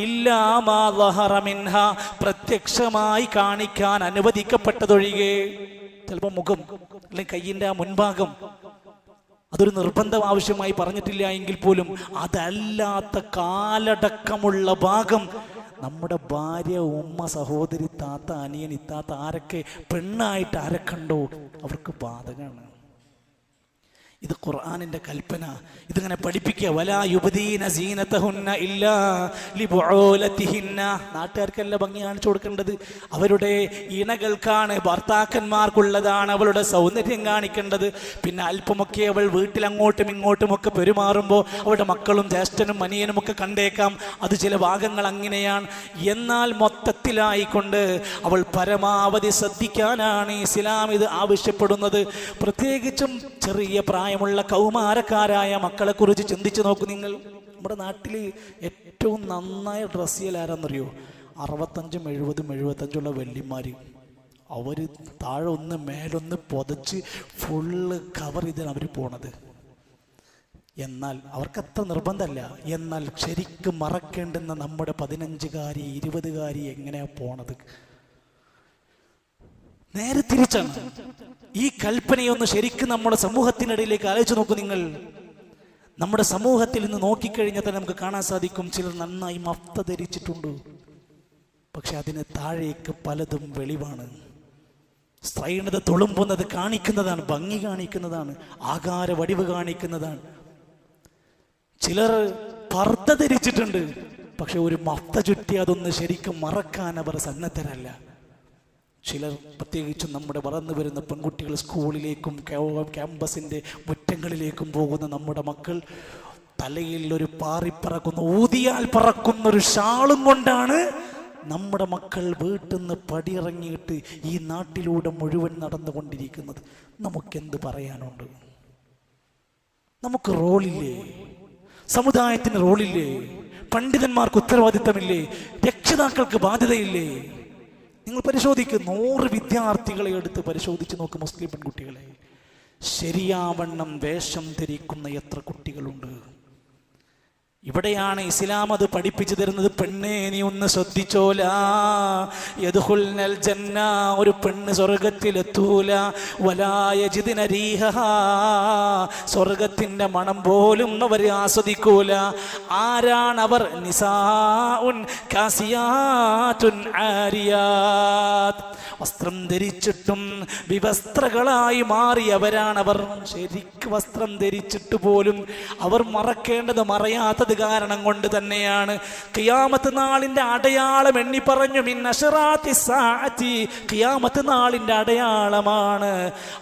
ഇല്ലാ മാ ളഹറ മിൻഹാ, പ്രത്യക്ഷമായി കാണിക്കാൻ അനുവദിക്കപ്പെട്ടതൊഴികെ. ചിലപ്പോൾ മുഖം അല്ലെങ്കിൽ കയ്യിന്റെ ആ മുൻഭാഗം, അതൊരു നിർബന്ധം ആവശ്യമായി പറഞ്ഞിട്ടില്ല എങ്കിൽ പോലും അതല്ലാത്ത കാലടക്കമുള്ള ഭാഗം നമ്മുടെ ഭാര്യ, ഉമ്മ, സഹോദരി, താത്ത, അനിയൻ, ഇത്താത്ത ആരൊക്കെ പെണ്ണായിട്ട് ആരൊക്കെണ്ടോ അവർക്ക് ബാധകമാണ്. ഇത് ഖുർആനിന്റെ കൽപ്പന. ഇതിങ്ങനെ പഠിപ്പിക്കുക. വലാ യുബ്ദീന സീനതഹുന്ന ഇല്ലാ ലിബുഊലതിഹിന്ന. നാട്ടുകാർക്കല്ല ഭംഗി കാണിച്ചു കൊടുക്കേണ്ടത്, അവരുടെ ഇണകൾക്കാണ്, ഭർത്താക്കന്മാർക്കുള്ളതാണ് അവളുടെ സൗന്ദര്യം കാണിക്കേണ്ടത്. പിന്നെ അല്പമൊക്കെ അവൾ വീട്ടിൽ അങ്ങോട്ടും ഇങ്ങോട്ടും ഒക്കെ പെരുമാറുമ്പോൾ അവളുടെ മക്കളും ജ്യേഷ്ഠനും അനിയനും ഒക്കെ കണ്ടേക്കാം, അത് ചില ഭാഗങ്ങൾ അങ്ങനെയാണ്. എന്നാൽ മൊത്തത്തിലായിക്കൊണ്ട് അവൾ പരമാവധി ശ്രദ്ധിക്കാനാണ് ഇസ്ലാം ഇത് ആവശ്യപ്പെടുന്നത്. പ്രത്യേകിച്ചും ചെറിയ പ്രായമുള്ള കൗമാരക്കാരായ മക്കളെ കുറിച്ച് ചിന്തിച്ചു നോക്കൂ നിങ്ങൾ. നമ്മുടെ നാട്ടിൽ ഏറ്റവും നന്നായി ഡ്രസ് ചെയ്യൽ ആരാന്നറിയോ? 65, 70, 75 വല്യന്മാർ. അവർ താഴെ ഒന്ന് മേലൊന്ന് പുതച്ച് ഫുള്ള് കവർ ചെയ്താണ് അവർ പോണത്. എന്നാൽ അവർക്കത്ര നിർബന്ധമല്ല. എന്നാൽ ശരിക്കും മറക്കേണ്ടുന്ന നമ്മുടെ 15-കാരി 20-കാരി എങ്ങനെയാ പോണത്? നേരെ തിരിച്ചാണ്. ഈ കൽപ്പനയൊന്ന് ശരിക്കും നമ്മുടെ സമൂഹത്തിനിടയിലേക്ക് ആലോചിച്ച് നോക്കൂ നിങ്ങൾ. നമ്മുടെ സമൂഹത്തിൽ നിന്ന് നോക്കിക്കഴിഞ്ഞാൽ തന്നെ നമുക്ക് കാണാൻ സാധിക്കും, ചിലർ നന്നായി മഫ്ത ധരിച്ചിട്ടുണ്ട്, പക്ഷെ അതിന് താഴേക്ക് പലതും വെളിവാണ്. സ്ത്രൈണത തുളുമ്പുന്നത് കാണിക്കുന്നതാണ്, ഭംഗി കാണിക്കുന്നതാണ്, ആകാര വടിവ് കാണിക്കുന്നതാണ്. ചിലർ പർദ്ദ ധരിച്ചിട്ടുണ്ട്, പക്ഷെ ഒരു മഫ്ത ചുറ്റി അതൊന്ന് ശരിക്കും മറക്കാൻ അവർ സന്നദ്ധരല്ല. ചിലർ, പ്രത്യേകിച്ചും നമ്മുടെ വളർന്നു വരുന്ന പെൺകുട്ടികൾ, സ്കൂളിലേക്കും ക്യാമ്പസിൻ്റെ മുറ്റങ്ങളിലേക്കും പോകുന്ന നമ്മുടെ മക്കൾ തലയിൽ ഒരു പാറിപ്പറക്കുന്ന, ഊതിയാൽ പറക്കുന്നൊരു ഷാളും കൊണ്ടാണ് നമ്മുടെ മക്കൾ വീട്ടിൽ നിന്ന് പടിയിറങ്ങിയിട്ട് ഈ നാട്ടിലൂടെ മുഴുവൻ നടന്നുകൊണ്ടിരിക്കുന്നത്. നമുക്കെന്ത് പറയാനുണ്ട്? നമുക്ക് റോളില്ലേ? സമുദായത്തിന് റോളില്ലേ? പണ്ഡിതന്മാർക്ക് ഉത്തരവാദിത്തമില്ലേ? രക്ഷിതാക്കൾക്ക് ബാധ്യതയില്ലേ? നിങ്ങൾ പരിശോധിക്കുക, 100 വിദ്യാർത്ഥികളെ എടുത്ത് പരിശോധിച്ച് നോക്ക്, മുസ്ലിം പെൺകുട്ടികളെ. ശരിയാവണ്ണം വേഷം ധരിക്കുന്ന എത്ര കുട്ടികളുണ്ട്? ഇവിടെയാണ് ഇസ്ലാം അത് പഠിപ്പിച്ചു തരുന്നത്. പെണ്ണേ, നീ ഒന്ന് ശ്രദ്ധിച്ചോലാ. യദ്ഖുൽനൽ ജന്ന, ഒരു പെണ്ണ് സ്വർഗത്തിലെത്തൂല. വലാ യജിദ്ന റീഹഹാ, സ്വർഗത്തിന്റെ മണം പോലും അവർ ആസ്വദിക്കൂല. ആരാണവർ? നിസാഉൻ കാസിയാതുൻ ആരിയാത്, വസ്ത്രം ധരിച്ചിട്ടും വിവസ്ത്രകളായി മാറിയവരാണവർ. ശരിക്ക് വസ്ത്രം ധരിച്ചിട്ട് പോലും അവർ മറക്കേണ്ടത് മറയാത്തത് കാരണം കൊണ്ട് തന്നെയാണ്. ഖിയാമത്ത് നാളിന്റെ അടയാളം എണ്ണി പറഞ്ഞു, മിൻ അശ്റാത്തി സാഅത്തി, ഖിയാമത്ത് നാളിന്റെ അടയാളമാണ്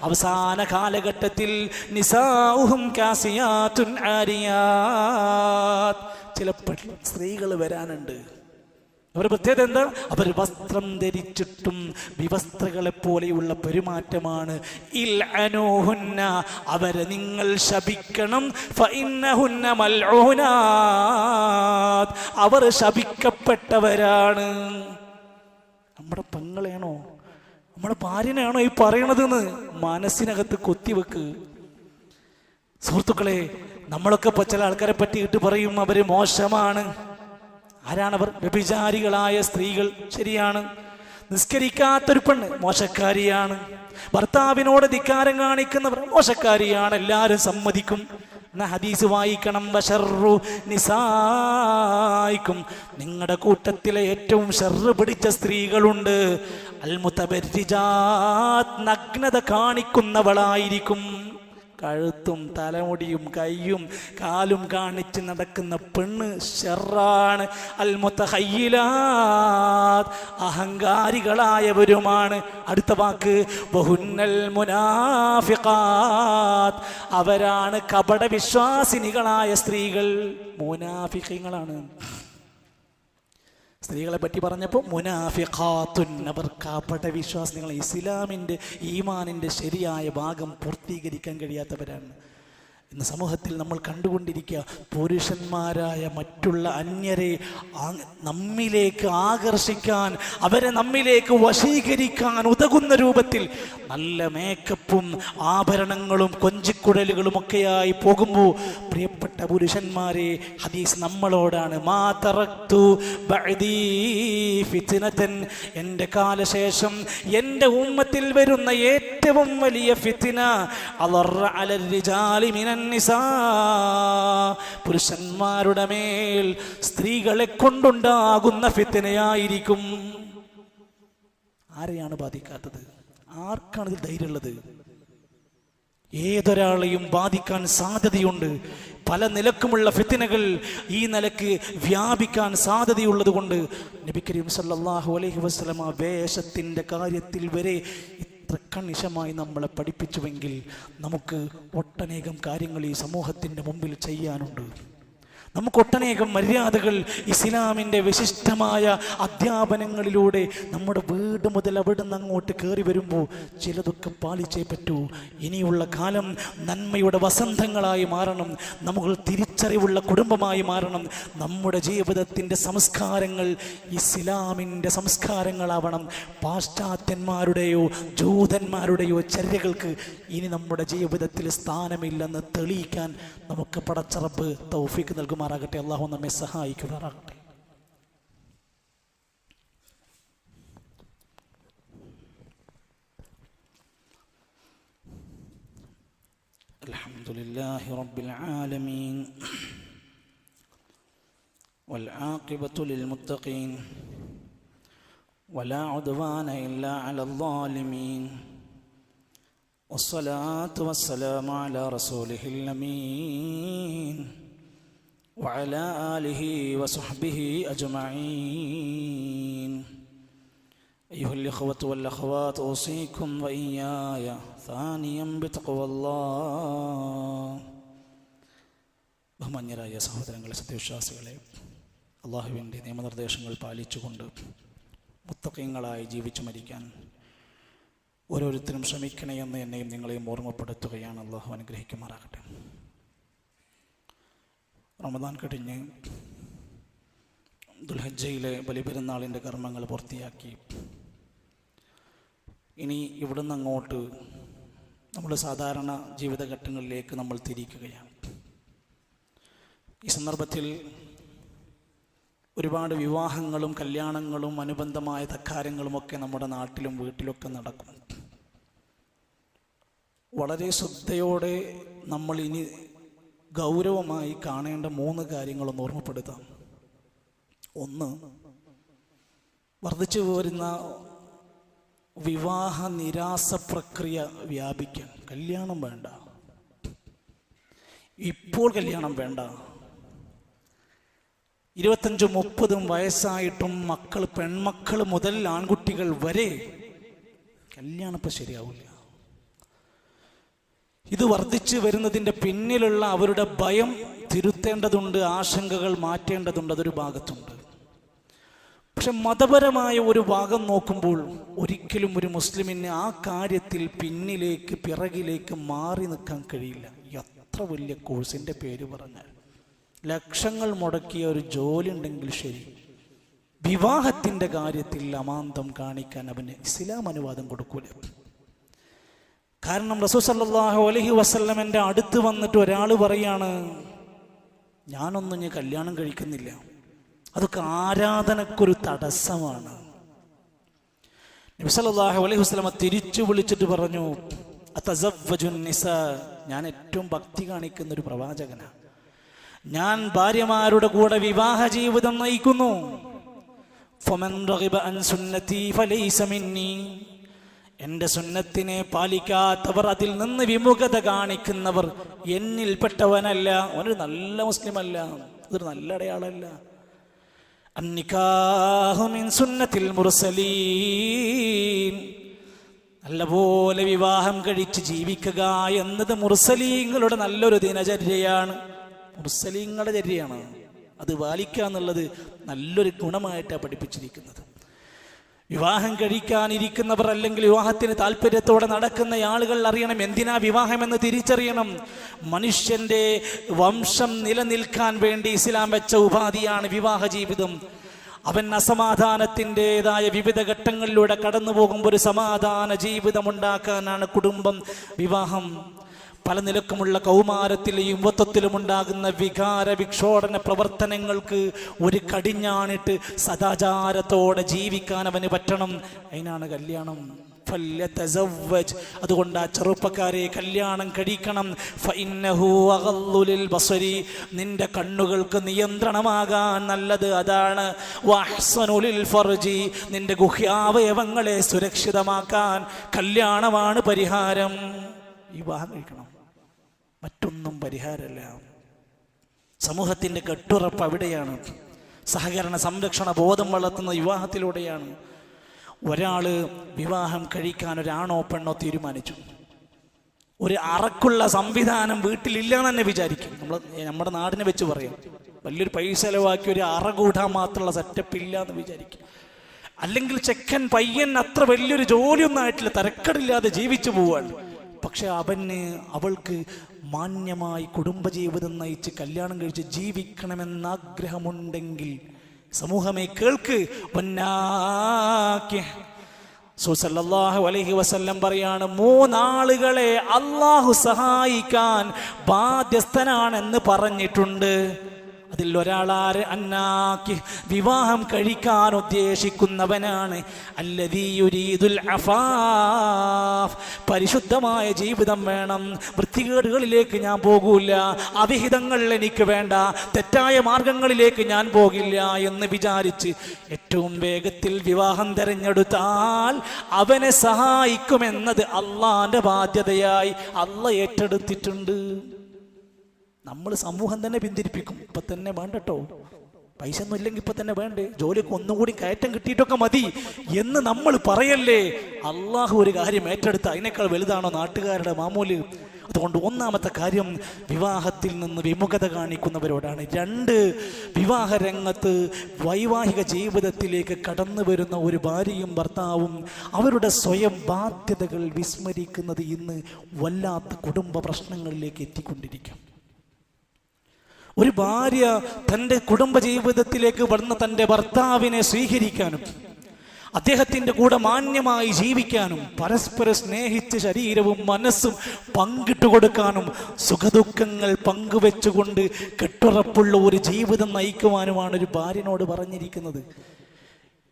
അവസാന കാലഘട്ടത്തിൽ നിസാഉഹും കാസിയാതുൻ ആരിയാത്. ചില സ്ത്രീകൾ വരാനുണ്ട്, അവരുടെ പ്രത്യേകത എന്താ? അവർ വസ്ത്രം ധരിച്ചിട്ടും വിവസ്ത്രകളെ പോലെയുള്ള പെരുമാറ്റമാണ്. ഇൽഅനൂഹുന്ന, അവരെ നിങ്ങൾ ശപിക്കണം. ഫഇന്നഹുന്ന മൽഊനാത്, അവർ ശപിക്കപ്പെട്ടവരാണ്. നമ്മുടെ പെങ്ങളെയാണോ നമ്മുടെ ഭാര്യനെയാണോ ഈ പറയണതെന്ന് മനസ്സിനകത്ത് കൊത്തിവെക്ക്. സുഹൃത്തുക്കളെ, നമ്മളൊക്കെ ചില ആൾക്കാരെ പറ്റിയിട്ട് പറയും അവര് മോശമാണ്. ആരാണവർ? വ്യഭിചാരികളായ സ്ത്രീകൾ. ശരിയാണ്. നിസ്കരിക്കാത്തൊരു പെണ്ണ് മോശക്കാരിയാണ്. ഭർത്താവിനോട് ധിക്കാരം കാണിക്കുന്നവർ മോശക്കാരിയാണ്. എല്ലാവരും സമ്മതിക്കും. എന്നാ ഹദീസ് വായിക്കണം. വശർറു നിസായിക്കും, നിങ്ങളുടെ കൂട്ടത്തിലെ ഏറ്റവും ഷർറ് പിടിച്ച സ്ത്രീകളുണ്ട്. അൽ മുതബർരിജാത്ത്, നഗ്നത കാണിക്കുന്നവളായിരിക്കും. കഴുത്തും തലമുടിയും കൈയും കാലും കാണിച്ച് നടക്കുന്ന പെണ്ണ് ഷർറാണ്. അൽ മുതഖയ്യിലാത്ത്, അഹങ്കാരികളായവരുമാണ്. അടുത്ത വാക്ക് വഹുന്നൽ മുനാഫിഖാത്ത്, അവരാണ് കപട വിശ്വാസിനികളായ സ്ത്രീകൾ. മുനാഫിഖീങ്ങളാണ്. സ്ത്രീകളെ പറ്റി പറഞ്ഞപ്പോൾ മുനാഫിഖാത്തുൻ, അവർ കപട വിശ്വാസികൾ. ഇസ്ലാമിൻ്റെ ഈമാനിൻ്റെ ശരിയായ ഭാഗം പൂർത്തീകരിക്കാൻ കഴിയാത്തവരാണ്. ഇന്ന് സമൂഹത്തിൽ നമ്മൾ കണ്ടുകൊണ്ടിരിക്കുക, പുരുഷന്മാരായ മറ്റുള്ള അന്യരെ നമ്മിലേക്ക് ആകർഷിക്കാൻ, അവരെ നമ്മിലേക്ക് വശീകരിക്കാൻ ഉതകുന്ന രൂപത്തിൽ നല്ല മേക്കപ്പും ആഭരണങ്ങളും കൊഞ്ചിക്കുഴലുകളും ഒക്കെയായി പോകുമ്പോൾ, പ്രിയപ്പെട്ട പുരുഷന്മാരെ, ഹദീസ് നമ്മളോടാണ്. മാ തറക്തു ബഅദീ ഫിത്നതൻ, എൻ്റെ കാലശേഷം എൻ്റെ ഉമ്മത്തിൽ വരുന്ന ഏറ്റവും വലിയ ഫിത്ന അളറ അലൽ റിജാലി മിനൻ നിസാ, പുരുഷന്മാരുടെ മേൽ സ്ത്രീകളെ കൊണ്ടുണ്ടാകുന്ന ഫിത്നയായിരിക്കും. ആരെയാണ് ബാധിക്കാത്തത്? ആർക്കാണ് ഇതിൽ ധൈര്യമുള്ളത്? ഏതൊരാളെയും ബാധിക്കാൻ സാധ്യതയുണ്ട്. പല നിലക്കുമുള്ള ഫിത്നകൾ ഈ നിലക്ക് വ്യാപിക്കാൻ സാധ്യതയുള്ളത് കൊണ്ട് നബി കരീം സല്ലല്ലാഹു അലൈഹി വസല്ലമ വേഷത്തിൻ്റെ കാര്യത്തിൽ വരെ ഇത്ര കണിശമായി നമ്മളെ പഠിപ്പിച്ചുവെങ്കിൽ നമുക്ക് ഒട്ടനേകം കാര്യങ്ങൾ ഈ സമൂഹത്തിൻ്റെ മുമ്പിൽ ചെയ്യാനുണ്ട്. നമുക്ക് ഒട്ടനേകം മര്യാദകൾ ഇസ്ലാമിൻ്റെ വിശിഷ്ടമായ അധ്യാപനങ്ങളിലൂടെ നമ്മുടെ വീട് മുതൽ അവിടെ നിന്ന് അങ്ങോട്ട് കയറി വരുമ്പോൾ ചിലതൊക്കെ പാലിച്ചേ പറ്റൂ. ഇനിയുള്ള കാലം നന്മയുടെ വസന്തങ്ങളായി മാറണം. നമ്മൾ തിരിച്ചറിവുള്ള കുടുംബമായി മാറണം. നമ്മുടെ ജീവിതത്തിൻ്റെ സംസ്കാരങ്ങൾ ഇസ്ലാമിൻ്റെ സംസ്കാരങ്ങളാവണം. പാശ്ചാത്യന്മാരുടെയോ ജൂതന്മാരുടെയോ ചര്യകൾക്ക് ഇനി നമ്മുടെ ജീവിതത്തിൽ സ്ഥാനമില്ലെന്ന് തെളിയിക്കാൻ നമുക്ക് പടച്ച റബ്ബ് തൗഫീഖ് നൽകുമാറാകട്ടെ. അള്ളാഹു നമ്മെ സഹായിക്കുമാറാകട്ടെ. അൽഹംദുലില്ലാഹി റബ്ബിൽ ആലമീൻ വൽ ആഖിബത്തു ലിൽ മുത്തഖീൻ വലാ ഉദ്വാന ഇല്ലാ അലൽ ളാലിമീൻ വസ്സലാത്തു വസ്സലാമു അലാ റസൂലിഹിൽ അമീൻ وعلى آله وصحبه أجمعين. أيها الإخوة والأخوات، أوصيكم وإياي ثانيا بتقوى الله. ബഹുമാന്യരായ സഹോദരങ്ങളെ, സത്യവിശ്വാസികളെ, അള്ളാഹുവിൻ്റെ നിയമനിർദ്ദേശങ്ങൾ പാലിച്ചുകൊണ്ട് മുത്തഖീങ്ങളായി ജീവിച്ചു മരിക്കാൻ ഓരോരുത്തരും ശ്രമിക്കണേ എന്ന് എന്നെയും നിങ്ങളെയും ഓർമ്മപ്പെടുത്തുകയാണ്. അള്ളാഹു അനുഗ്രഹിക്കുമാറാകട്ടെ. റമദാൻ കഴിഞ്ഞ് ദുൽഹജ്ജയിലെ ബലിപെരുന്നാളിൻ്റെ കർമ്മങ്ങൾ പൂർത്തിയാക്കി ഇനി ഇവിടുന്ന് അങ്ങോട്ട് നമ്മൾ സാധാരണ ജീവിതഘട്ടങ്ങളിലേക്ക് നമ്മൾ തിരിക്കുകയാണ്. ഈ സന്ദർഭത്തിൽ ഒരുപാട് വിവാഹങ്ങളും കല്യാണങ്ങളും അനുബന്ധമായ തക്കാരങ്ങളുമൊക്കെ നമ്മുടെ നാട്ടിലും വീട്ടിലൊക്കെ നടക്കും. വളരെ ശ്രദ്ധയോടെ നമ്മൾ ഇനി ഗൗരവമായി കാണേണ്ട 3 കാര്യങ്ങളൊന്ന് ഓർമ്മപ്പെടുത്താം. ഒന്ന്, വർദ്ധിച്ചു വരുന്ന വിവാഹ നിരാസ പ്രക്രിയ വ്യാപിക്കാൻ. കല്യാണം വേണ്ട, ഇപ്പോൾ കല്യാണം വേണ്ട. 25-30 വയസ്സായിട്ടും പെൺമക്കൾ മുതൽ ആൺകുട്ടികൾ വരെ കല്യാണം ഇപ്പം ശരിയാവില്ല. ഇത് വർദ്ധിച്ചു വരുന്നതിൻ്റെ പിന്നിലുള്ള അവരുടെ ഭയം തിരുത്തേണ്ടതുണ്ട്, ആശങ്കകൾ മാറ്റേണ്ടതുണ്ട്. അതൊരു ഭാഗത്തുണ്ട്. പക്ഷെ മതപരമായ ഒരു ഭാഗം നോക്കുമ്പോൾ ഒരിക്കലും ഒരു മുസ്ലിമിന് ആ കാര്യത്തിൽ പിറകിലേക്ക് മാറി നിൽക്കാൻ കഴിയില്ല. എത്ര വലിയ കോഴ്സിൻ്റെ പേര് പറഞ്ഞാൽ, ലക്ഷങ്ങൾ മുടക്കിയ ഒരു ജോലി ഉണ്ടെങ്കിൽ ശരി, വിവാഹത്തിൻ്റെ കാര്യത്തിൽ അമാന്തം കാണിക്കാൻ അവന് ഇസ്ലാം അനുവാദം കൊടുക്കൂല. കാരണം റസൂൽ സല്ലല്ലാഹു അലൈഹി വസല്ലമയുടെ അടുത്ത് വന്നിട്ട് ഒരാൾ പറയാണ്, ഞാനൊന്നും ഞാൻ കല്യാണം കഴിക്കുന്നില്ല, അതൊക്കെ ആരാധനക്കൊരു തടസ്സമാണ്. നബി സല്ലല്ലാഹു അലൈഹി വസല്ലമ തിരിച്ചു വിളിച്ചിട്ട് പറഞ്ഞു, അതസവ്വജുൻ നിസാ, ഞാൻ ഏറ്റവും ഭക്തി കാണിക്കുന്ന ഒരു പ്രവാചകനാണ്, ഞാൻ ഭാര്യമാരുടെ കൂടെ വിവാഹ ജീവിതം നയിക്കുന്നു. ഫമൻ റഗിബ അൻ സുന്നതി ഫലൈസ മിന്നി, എൻ്റെ സുന്നത്തിനെ പാലിക്കാത്തവർ, അതിൽ നിന്ന് വിമുഖത കാണിക്കുന്നവർ എന്നിൽപ്പെട്ടവനല്ല, അവനൊരു നല്ല മുസ്ലിം അല്ല, അതൊരു നല്ല അടയാളമല്ല. അന്നിക്കാഹു മിൻ സുന്നത്തിൽ മുർസലീൻ, നല്ലപോലെ വിവാഹം കഴിച്ച് ജീവിക്കുക എന്നത് മുർസലീങ്ങളുടെ നല്ലൊരു ദിനചര്യയാണ്, മുർസലീങ്ങളുടെ ചര്യയാണ്. അത് പാലിക്കുക എന്നുള്ളത് നല്ലൊരു ഗുണമായിട്ടാണ് പഠിപ്പിച്ചിരിക്കുന്നത്. വിവാഹം കഴിക്കാനിരിക്കുന്നവർ അല്ലെങ്കിൽ വിവാഹത്തിന് താല്പര്യത്തോടെ നടക്കുന്ന ആളുകൾ അറിയണം എന്തിനാ വിവാഹമെന്ന് തിരിച്ചറിയണം. മനുഷ്യന്റെ വംശം നിലനിൽക്കാൻ വേണ്ടി ഇസ്ലാം വെച്ച ഉപാധിയാണ് വിവാഹ ജീവിതം. അവൻ അസമാധാനത്തിൻ്റെതായ വിവിധ ഘട്ടങ്ങളിലൂടെ കടന്നു പോകുമ്പോൾ ഒരു സമാധാന ജീവിതം ഉണ്ടാക്കാനാണ് കുടുംബം, വിവാഹം. പല നിലക്കുമുള്ള കൗമാരത്തിലും യുവത്വത്തിലും ഉണ്ടാകുന്ന വികാര വിക്ഷോഭന പ്രവർത്തനങ്ങൾക്ക് ഒരു കടിഞ്ഞാണിട്ട് സദാചാരത്തോടെ ജീവിക്കാൻ അവന് പറ്റണം. അതിനാണ് കല്യാണം. അതുകൊണ്ട് ആ ചെറുപ്പക്കാരെ കല്യാണം കഴിക്കണം. നിന്റെ കണ്ണുകൾക്ക് നിയന്ത്രണമാകാൻ നല്ലത് അതാണ്. നിന്റെ ഗുഹ്യാവയവങ്ങളെ സുരക്ഷിതമാക്കാൻ കല്യാണമാണ് പരിഹാരം. വിവാഹം കഴിക്കണം, മറ്റൊന്നും പരിഹാരമല്ല. സമൂഹത്തിൻ്റെ കെട്ടുറപ്പ് അവിടെയാണ്. സഹകരണ സംരക്ഷണ ബോധം വളർത്തുന്ന വിവാഹത്തിലൂടെയാണ്. ഒരാൾ വിവാഹം കഴിക്കാൻ ഒരാണോ പെണ്ണോ തീരുമാനിച്ചു, ഒരു അറക്കുള്ള സംവിധാനം വീട്ടിലില്ലാന്ന് തന്നെ വിചാരിക്കും. നമ്മുടെ നാടിനെ വെച്ച് പറയാം, വലിയൊരു പൈസ ചെലവാക്കി ഒരു അറ കൂടാൻ മാത്രമുള്ള സെറ്റപ്പ് ഇല്ല എന്ന് വിചാരിക്കും. അല്ലെങ്കിൽ ചെക്കൻ പയ്യൻ അത്ര വലിയൊരു ജോലിയൊന്നും ആയിട്ടില്ല, തരക്കടില്ലാതെ ജീവിച്ചു പോവാണ്. പക്ഷെ അവൾക്ക് മാന്യമായി കുടുംബജീവിതം നയിച്ച് കല്യാണം കഴിച്ച് ജീവിക്കണമെന്ന ആഗ്രഹമുണ്ടെങ്കിൽ സമൂഹമേ കേൾക്ക്. സല്ലല്ലാഹു അലൈഹി വസല്ലം പറയാണ്, 3 ആളുകളെ അള്ളാഹു സഹായിക്കാൻ ബാധ്യസ്ഥനാണെന്ന് പറഞ്ഞിട്ടുണ്ട്. അതിൽ ഒരാളാര്? അന്നാക്കി, വിവാഹം കഴിക്കാൻ ഉദ്ദേശിക്കുന്നവനാണ്. അല്ലദീ യുരീദുൽ അഫാഫ്, പരിശുദ്ധമായ ജീവിതം വേണം, വൃത്തികേടുകളിലേക്ക് ഞാൻ പോകൂല, അവിഹിതങ്ങൾ എനിക്ക് വേണ്ട, തെറ്റായ മാർഗങ്ങളിലേക്ക് ഞാൻ പോകില്ല എന്ന് വിചാരിച്ച് ഏറ്റവും വേഗത്തിൽ വിവാഹം തിരഞ്ഞെടുത്താൽ അവനെ സഹായിക്കുമെന്നത് അള്ളാന്റെ ബാധ്യതയായി അള്ളാഹ് ഏറ്റെടുത്തിട്ടുണ്ട്. നമ്മൾ സമൂഹം തന്നെ പിന്തിരിപ്പിക്കും. ഇപ്പൊ തന്നെ വേണ്ടട്ടോ, പൈസ ഒന്നും ഇല്ലെങ്കിൽ ഇപ്പൊ തന്നെ വേണ്ടേ, ജോലിക്ക് ഒന്നുകൂടി കയറ്റം കിട്ടിയിട്ടൊക്കെ മതി എന്ന് നമ്മൾ പറയല്ലേ. അള്ളാഹു ഒരു കാര്യം ഏറ്റെടുത്ത അതിനേക്കാൾ വലുതാണോ നാട്ടുകാരുടെ മാമൂല്? അതുകൊണ്ട് ഒന്നാമത്തെ കാര്യം വിവാഹത്തിൽ നിന്ന് വിമുഖത കാണിക്കുന്നവരോടാണ്. 2, വിവാഹ രംഗത്ത് വൈവാഹിക ജീവിതത്തിലേക്ക് കടന്നു വരുന്ന ഒരു ഭാര്യയും ഭർത്താവും അവരുടെ സ്വയം ബാധ്യതകൾ വിസ്മരിക്കുന്നത് ഇന്ന് വല്ലാത്ത കുടുംബ പ്രശ്നങ്ങളിലേക്ക് എത്തിക്കൊണ്ടിരിക്കും. ഒരു ഭാര്യ തൻ്റെ കുടുംബജീവിതത്തിലേക്ക് വന്ന തൻ്റെ ഭർത്താവിനെ സ്വീകരിക്കാനും അദ്ദേഹത്തിൻ്റെ കൂടെ മാന്യമായി ജീവിക്കാനും പരസ്പരം സ്നേഹിച്ച് ശരീരവും മനസ്സും പങ്കിട്ടു കൊടുക്കാനും സുഖദുഃഖങ്ങൾ പങ്കുവെച്ചുകൊണ്ട് കെട്ടുറപ്പുള്ള ഒരു ജീവിതം നയിക്കുവാനുമാണ് ഒരു ഭാര്യനോട് പറഞ്ഞിരിക്കുന്നത്.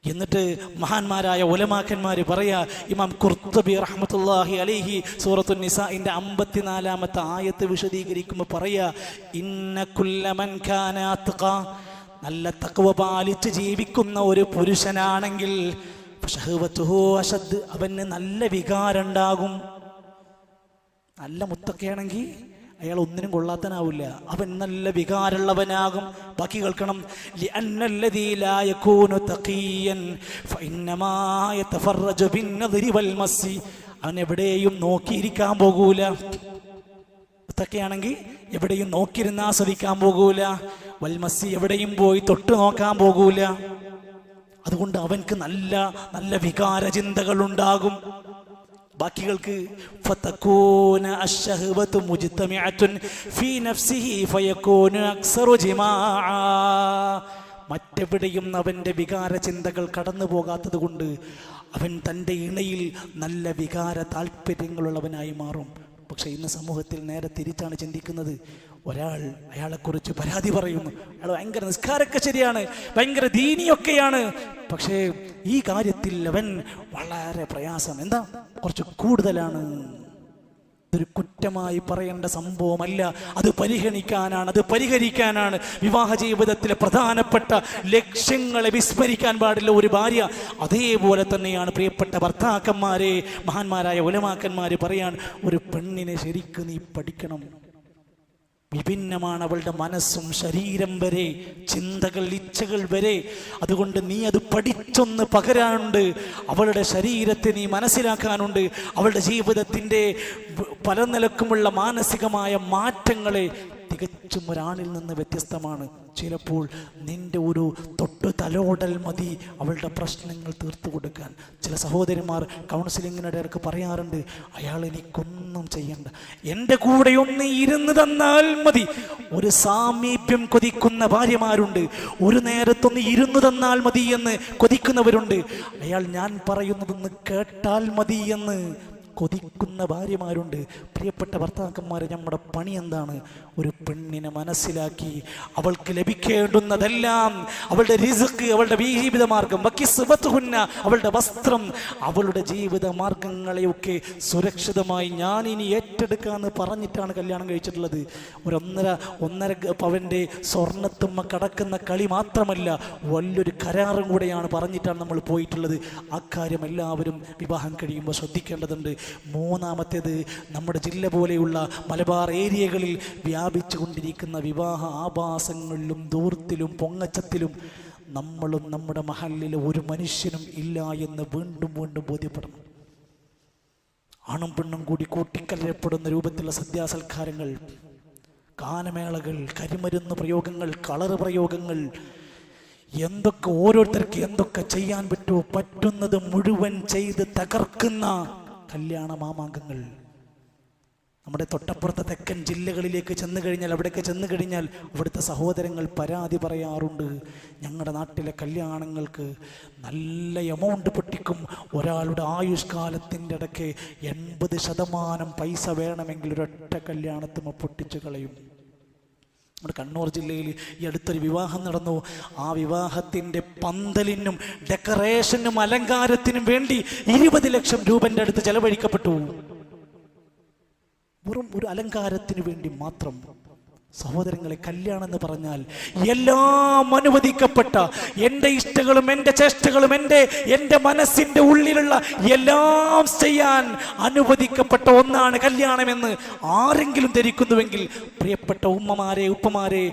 എന്നിട്ട് മഹാന്മാരായ ഉലമാക്കന്മാര് പറയാ, ഇമാം ഖുർത്തുബി റഹ്മത്തുള്ളാഹി അലൈഹി സൂറത്തുൻ നിസാഇന്റെ 54-ാമത്തെ ആയത്ത് വിശദീകരിക്കുമ്പോൾ പറയാ, ഇന്ന കുല്ല മൻ കാന അത്ഖ, നല്ല തഖ്വ പാലിച്ച് ജീവിക്കുന്ന ഒരു പുരുഷനാണെങ്കിൽ ഫശഹവതുഹു അശദ്, അവന് നല്ല വികാരം ഉണ്ടാകും. നല്ല മുത്തക്കയാണെങ്കിൽ അയാൾ ഒന്നിനും കൊള്ളാത്തനാവില്ല, അവൻ നല്ല വികാരമുള്ളവനാകും. ബാക്കി കേൾക്കണം, ലിഅന്നല്ലദീ ലാ യകൂനു തഖിയൻ ഫഇന്നമാ യതഫറജു ബിന്നദ്രി വൽ മസ്സി, അവൻ എവിടെയും നോക്കിയിരിക്കാൻ പോകൂല. മുത്തക്കയാണെങ്കിൽ എവിടെയും നോക്കിയിരുന്ന് ആസ്വദിക്കാൻ പോകൂല. വൽ മസ്സി, എവിടെയും പോയി തൊട്ട് നോക്കാൻ പോകൂല. അതുകൊണ്ട് അവൻക്ക് നല്ല നല്ല വികാര ചിന്തകൾ ഉണ്ടാകും. ബാക്കികൾക്ക് ഫതകൂന അശ്ശഹവതു മുജ്തമിഅതുൻ ഫീ നഫ്സിഹി ഫയകൂന അക്സറു ജിമാഅ. മറ്റെവിടെയും അവൻ്റെ വികാര ചിന്തകൾ കടന്നു പോകാത്തത് കൊണ്ട് അവൻ തൻ്റെ ഇണയിൽ നല്ല വികാര താല്പര്യങ്ങളുള്ളവനായി മാറും. പക്ഷെ ഇന്ന് സമൂഹത്തിൽ നേരെ തിരിച്ചാണ് ചിന്തിക്കുന്നത്. ഒരാൾ അയാളെക്കുറിച്ച് പരാതി പറയുന്നു, അയാൾ ഭയങ്കര നിസ്കാരമൊക്കെ ശരിയാണ്, ഭയങ്കര ദീനിയൊക്കെയാണ്, പക്ഷേ ഈ കാര്യത്തിൽ അവൻ വളരെ പ്രയാസം, എന്താ കുറച്ച് കൂടുതലാണ്. ഇതൊരു കുറ്റമായി പറയേണ്ട സംഭവമല്ല, അത് പരിഗണിക്കാനാണ്, അത് പരിഹരിക്കാനാണ്. വിവാഹ ജീവിതത്തിലെ പ്രധാനപ്പെട്ട ലക്ഷ്യങ്ങളെ വിസ്മരിക്കാൻ പാടില്ല ഒരു ഭാര്യ. അതേപോലെ തന്നെയാണ് പ്രിയപ്പെട്ട ഭർത്താക്കന്മാരെ, മഹാന്മാരായ ഉലമാക്കന്മാര് പറയാൻ, ഒരു പെണ്ണിനെ ശരിക്കും നീ പഠിക്കണം. വിഭിന്നമാണ് അവളുടെ മനസ്സും ശരീരം വരെ, ചിന്തകൾ ഇച്ഛകൾ വരെ. അതുകൊണ്ട് നീ അത് പഠിച്ചൊന്ന് പകരാനുണ്ട്. അവളുടെ ശരീരത്തെ നീ മനസ്സിലാക്കാനുണ്ട്. അവളുടെ ജീവിതത്തിൻ്റെ പല നിലക്കുമുള്ള മാനസികമായ മാറ്റങ്ങളെ തികച്ചും ഒരാണിൽ നിന്ന് വ്യത്യസ്തമാണ്. ചിലപ്പോൾ നിന്റെ ഒരു തൊട്ട് തലോടൽ മതി അവളുടെ പ്രശ്നങ്ങൾ തീർത്തു കൊടുക്കാൻ. ചില സഹോദരിമാർ കൗൺസിലിങ്ങിനിടെ ഇടയ്ക്ക് പറയാറുണ്ട്, അയാൾ എനിക്കൊന്നും ചെയ്യണ്ട, എൻ്റെ കൂടെ ഒന്ന് ഇരുന്ന് തന്നാൽ മതി. ഒരു സാമീപ്യം കൊതിക്കുന്ന ഭാര്യമാരുണ്ട്, ഒരു നേരത്തൊന്ന് ഇരുന്ന് തന്നാൽ മതി എന്ന് കൊതിക്കുന്നവരുണ്ട്. അയാൾ ഞാൻ പറയുന്നതൊന്ന് കേട്ടാൽ മതി എന്ന് കൊതിക്കുന്ന ഭാര്യമാരുണ്ട്. പ്രിയപ്പെട്ട ഭർത്താക്കന്മാരെ, നമ്മുടെ പണി എന്താണ്? ഒരു പെണ്ണിനെ മനസ്സിലാക്കി അവൾക്ക് ലഭിക്കേണ്ടുന്നതെല്ലാം, അവളുടെ റിസ്ക്, അവളുടെ ജീവിത മാർഗം, അവളുടെ വസ്ത്രം, അവളുടെ ജീവിത മാർഗങ്ങളെയൊക്കെ സുരക്ഷിതമായി ഞാൻ ഇനി ഏറ്റെടുക്കാന്ന് പറഞ്ഞിട്ടാണ് കല്യാണം കഴിച്ചിട്ടുള്ളത്. ഒരു ഒന്നര പവൻ്റെ സ്വർണ്ണത്തുമ്മ കടക്കുന്ന കളി മാത്രമല്ല, വലിയൊരു കരാറും കൂടെയാണ് പറഞ്ഞിട്ടാണ് നമ്മൾ പോയിട്ടുള്ളത്. ആ കാര്യം എല്ലാവരും വിവാഹം കഴിയുമ്പോൾ ശ്രദ്ധിക്കേണ്ടതുണ്ട്. മൂന്നാമത്തേത്, നമ്മുടെ ജില്ല പോലെയുള്ള മലബാർ ഏരിയകളിൽ വ്യാപിച്ചു കൊണ്ടിരിക്കുന്ന വിവാഹ ആഭാസങ്ങളിലും ദൂർത്തിലും പൊങ്ങച്ചത്തിലും നമ്മളും നമ്മുടെ മഹല്ലിലെ ഒരു മനുഷ്യനും ഇല്ല എന്ന് വീണ്ടും വീണ്ടും ബോധ്യപ്പെടണം. ആണും പെണ്ണും കൂടി കൂട്ടിക്കലരപ്പെടുന്ന രൂപത്തിലുള്ള സദ്യാസൽക്കാരങ്ങൾ, ഗാനമേളകൾ, കരിമരുന്ന് പ്രയോഗങ്ങൾ, കളറ് പ്രയോഗങ്ങൾ, എന്തൊക്കെ ഓരോരുത്തർക്ക് എന്തൊക്കെ ചെയ്യാൻ പറ്റുമോ പറ്റുന്നത് മുഴുവൻ ചെയ്ത് തകർക്കുന്ന കല്യാണ മാമാങ്കങ്ങൾ. നമ്മുടെ തൊട്ടപ്പുറത്തെ തെക്കൻ ജില്ലകളിലേക്ക് ചെന്ന് കഴിഞ്ഞാൽ, അവിടെയൊക്കെ ചെന്ന് കഴിഞ്ഞാൽ അവിടുത്തെ സഹോദരങ്ങൾ പരാതി പറയാറുണ്ട്, ഞങ്ങളുടെ നാട്ടിലെ കല്യാണങ്ങൾക്ക് നല്ല എമൗണ്ട് പൊട്ടിക്കും. ഒരാളുടെ ആയുഷ്കാലത്തിൻ്റെ ഇടയ്ക്ക് 80% പൈസ വേണമെങ്കിൽ ഒരൊറ്റ കല്യാണത്തിന് പൊട്ടിച്ചു കളയും. നമ്മുടെ കണ്ണൂർ ജില്ലയിൽ ഈ അടുത്തൊരു വിവാഹം നടന്നു. ആ വിവാഹത്തിൻ്റെ പന്തലിനും ഡെക്കറേഷനും അലങ്കാരത്തിനും വേണ്ടി 20 ലക്ഷം രൂപൻ്റെ അടുത്ത് ചെലവഴിക്കപ്പെട്ടു. വെറും ഒരു അലങ്കാരത്തിന് വേണ്ടി മാത്രം. സഹോദരങ്ങളെ, കല്യാണം എന്ന് പറഞ്ഞാൽ എല്ലാം അനുവദിക്കപ്പെട്ട, എൻ്റെ ഇഷ്ടങ്ങളും എൻ്റെ ചേഷ്ടകളും എൻ്റെ മനസ്സിൻ്റെ ഉള്ളിലുള്ള എല്ലാം ചെയ്യാൻ അനുവദിക്കപ്പെട്ട ഒന്നാണ് കല്യാണമെന്ന് ആരെങ്കിലും ധരിക്കുന്നുവെങ്കിൽ, പ്രിയപ്പെട്ട ഉമ്മമാരെ, ഉപ്പമാരെ,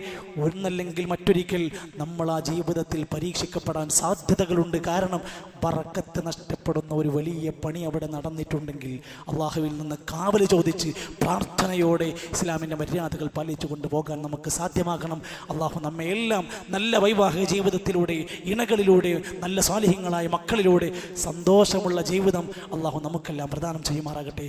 ഒന്നല്ലെങ്കിൽ മറ്റൊരിക്കൽ നമ്മൾ ആ ജീവിതത്തിൽ പരീക്ഷിക്കപ്പെടാൻ സാധ്യതകളുണ്ട്. കാരണം ബറക്കത്ത് നഷ്ടപ്പെടുന്ന ഒരു വലിയ പണി അവിടെ നടന്നിട്ടുണ്ടെങ്കിൽ അള്ളാഹുവിൽ നിന്ന് കാവൽ ചോദിച്ച് പ്രാർത്ഥനയോടെ ഇസ്ലാമിൻ്റെ മര്യാദകൾ പാലിച്ചുകൊണ്ട് പോകാൻ നമുക്ക് സാധ്യമാകണം. അള്ളാഹു നമ്മെ എല്ലാം നല്ല വൈവാഹിക ജീവിതത്തിലൂടെ, ഇണകളിലൂടെ, നല്ല സാലിഹ്യങ്ങളായ മക്കളിലൂടെ സന്തോഷമുള്ള ജീവിതം അള്ളാഹു നമുക്കെല്ലാം പ്രദാനം ചെയ്യുമാറാകട്ടെ.